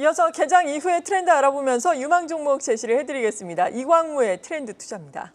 이어서 개장 이후의 트렌드 알아보면서 유망 종목 제시를 해드리겠습니다. 이광무의 트렌드 투자입니다.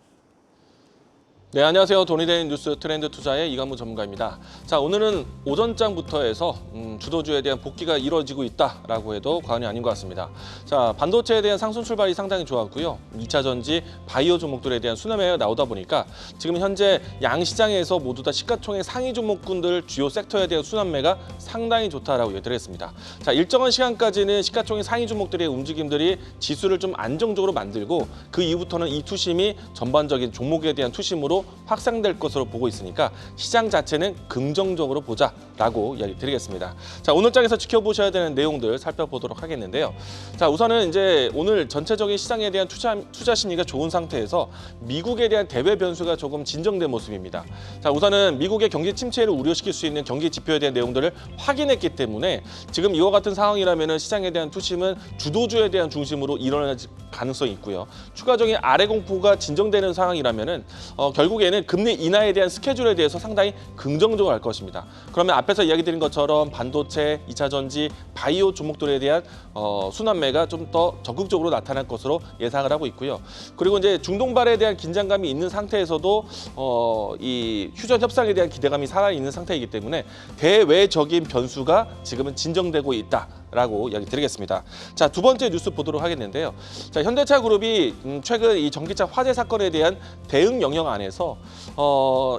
네, 안녕하세요. 돈이 되는 뉴스 트렌드 투자의 이광무 전문가입니다. 자, 오늘은 오전장부터 해서 주도주에 대한 복귀가 이루어지고 있다라고 해도 과언이 아닌 것 같습니다. 자, 반도체에 대한 상승 출발이 상당히 좋았고요. 2차 전지, 바이오 종목들에 대한 순환매가 나오다 보니까 지금 현재 양 시장에서 모두 다 시가총액 상위 종목군들 주요 섹터에 대한 순환매가 상당히 좋다라고 얘기드렸습니다. 자, 일정한 시간까지는 시가총액 상위 종목들의 움직임들이 지수를 좀 안정적으로 만들고 그 이후부터는 이 투심이 전반적인 종목에 대한 투심으로 확산될 것으로 보고 있으니까 시장 자체는 긍정적으로 보자라고 이야기 드리겠습니다. 자, 오늘 장에서 지켜보셔야 되는 내용들 살펴보도록 하겠는데요. 자, 우선은 이제 오늘 전체적인 시장에 대한 투자 심리가 좋은 상태에서 미국에 대한 대외 변수가 조금 진정된 모습입니다. 자, 우선은 미국의 경기 침체를 우려시킬 수 있는 경기 지표에 대한 내용들을 확인했기 때문에 지금 이와 같은 상황이라면 시장에 대한 투심은 주도주에 대한 중심으로 일어날 가능성이 있고요. 추가적인 아래 공포가 진정되는 상황이라면은 결국에는 금리 인하에 대한 스케줄에 대해서 상당히 긍정적으로 할 것입니다. 그러면 앞에서 이야기 드린 것처럼 반도체, 2차 전지, 바이오 종목들에 대한 순환매가 좀 더 적극적으로 나타날 것으로 예상을 하고 있고요. 그리고 이제 중동발에 대한 긴장감이 있는 상태에서도 이 휴전 협상에 대한 기대감이 살아있는 상태이기 때문에 대외적인 변수가 지금은 진정되고 있다라고 이야기 드리겠습니다. 자, 두 번째 뉴스 보도록 하겠는데요. 자, 현대차 그룹이 최근 이 전기차 화재 사건에 대한 대응 영역 안에서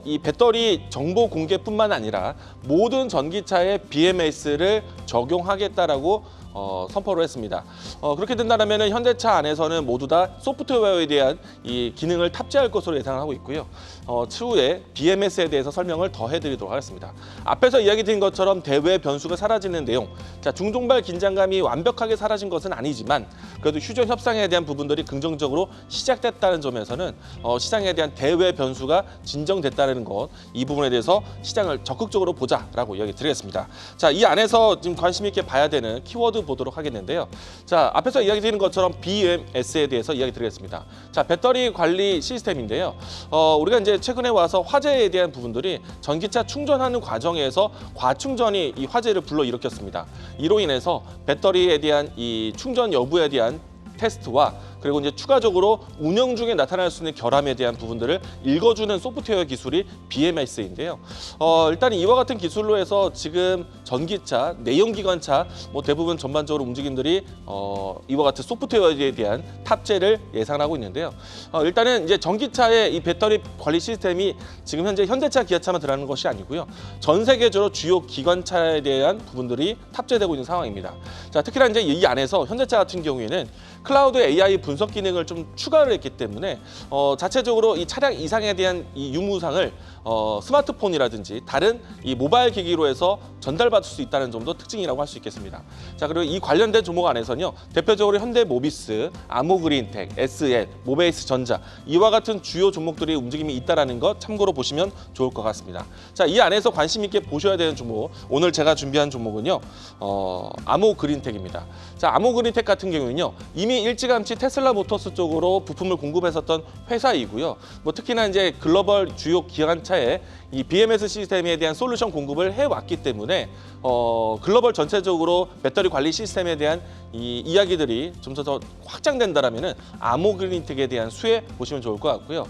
이 배터리 정보 공개뿐만 아니라 모든 전기차에 BMS를 적용하겠다라고 선포를 했습니다. 그렇게 된다면 현대차 안에서는 모두 다 소프트웨어에 대한 이 기능을 탑재할 것으로 예상을 하고 있고요. 추후에 BMS에 대해서 설명을 더 해드리도록 하겠습니다. 앞에서 이야기 드린 것처럼 대외 변수가 사라지는 내용. 자, 중동발 긴장감이 완벽하게 사라진 것은 아니지만 그래도 휴전 협상에 대한 부분들이 긍정적으로 시작됐다는 점에서는 시장에 대한 대외 변수가 진정됐다는 것, 이 부분에 대해서 시장을 적극적으로 보자라고 이야기 드리겠습니다. 자, 이 안에서 지금 관심 있게 봐야 되는 키워드 보도록 하겠는데요. 자, 앞에서 이야기 드린 것처럼 BMS에 대해서 이야기 드리겠습니다. 자, 배터리 관리 시스템인데요. 우리가 이제 최근에 와서 화재에 대한 부분들이 전기차 충전하는 과정에서 과충전이 이 화재를 불러일으켰습니다. 이로 인해서 배터리에 대한 이 충전 여부에 대한 테스트와 그리고 이제 추가적으로 운영 중에 나타날 수 있는 결함에 대한 부분들을 읽어주는 소프트웨어 기술이 BMS인데요. 일단 이와 같은 기술로 해서 지금 전기차, 내연기관차 대부분 전반적으로 움직임들이 이와 같은 소프트웨어에 대한 탑재를 예상하고 있는데요. 일단은 이제 전기차의 이 배터리 관리 시스템이 지금 현재 현대차, 기아차만 들어가는 것이 아니고요. 전 세계적으로 주요 기관차에 대한 부분들이 탑재되고 있는 상황입니다. 자, 특히나 이제 이 안에서 현대차 같은 경우에는 클라우드 AI 분석 기능을 좀 추가를 했기 때문에 자체적으로 이 차량 이상에 대한 이 유무상을 스마트폰이라든지 다른 이 모바일 기기로 해서 전달받을 수 있다는 점도 특징이라고 할 수 있겠습니다. 자, 그리고 이 관련된 종목 안에서는요, 대표적으로 현대모비스, 아모그린텍, SL, 모베이스 전자 이와 같은 주요 종목들이 움직임이 있다는 것 참고로 보시면 좋을 것 같습니다. 자, 이 안에서 관심 있게 보셔야 되는 종목, 오늘 제가 준비한 종목은요, 아모그린텍입니다. 자, 아모그린텍 같은 경우는요, 이미 일찌감치 테슬라 모터스 쪽으로 부품을 공급했었던 회사이고요. 특히나 이제 글로벌 주요 기관차에 이 BMS 시스템에 대한 솔루션 공급을 해왔기 때문에 글로벌 전체적으로 배터리 관리 시스템에 대한 이 이야기들이 좀 더 확장된다라면은 아모그린텍에 대한 수혜 보시면 좋을 것 같고요.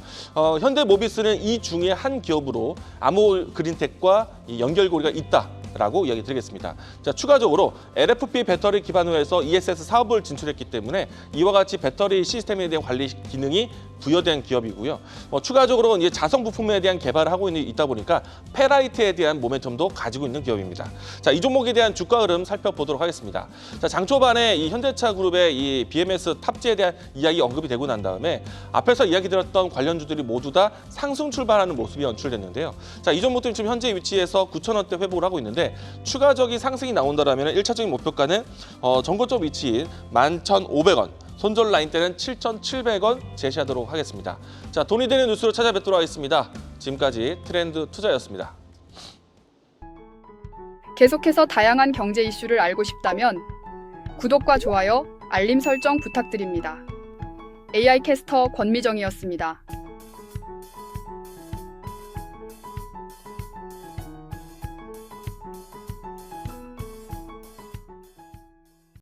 현대모비스는 이 중에 한 기업으로 아모그린텍과 이 연결고리가 있다. 라고 이야기 드리겠습니다. 자, 추가적으로 LFP 배터리 기반으로 해서 ESS 사업을 진출했기 때문에 이와 같이 배터리 시스템에 대한 관리 기능이 부여된 기업이고요. 추가적으로 이제 자성 부품에 대한 개발을 하고 있다 보니까 페라이트에 대한 모멘텀도 가지고 있는 기업입니다. 자, 이 종목에 대한 주가 흐름 살펴보도록 하겠습니다. 자, 장 초반에 이 현대차 그룹의 이 BMS 탑재에 대한 이야기 언급이 되고 난 다음에 앞에서 이야기 드렸던 관련주들이 모두 다 상승 출발하는 모습이 연출됐는데요. 자, 이 종목들은 지금 현재 위치에서 9,000원대 회복을 하고 있는데 추가적인 상승이 나온다면 1차적인 목표가는 전고점 위치인 11,500원, 손절 라인 때는 7,700원 제시하도록 하겠습니다. 자, 돈이 되는 뉴스로 찾아뵙도록 하겠습니다. 지금까지 트렌드 투자였습니다. 계속해서 다양한 경제 이슈를 알고 싶다면 구독과 좋아요, 알림 설정 부탁드립니다. AI 캐스터 권미정이었습니다.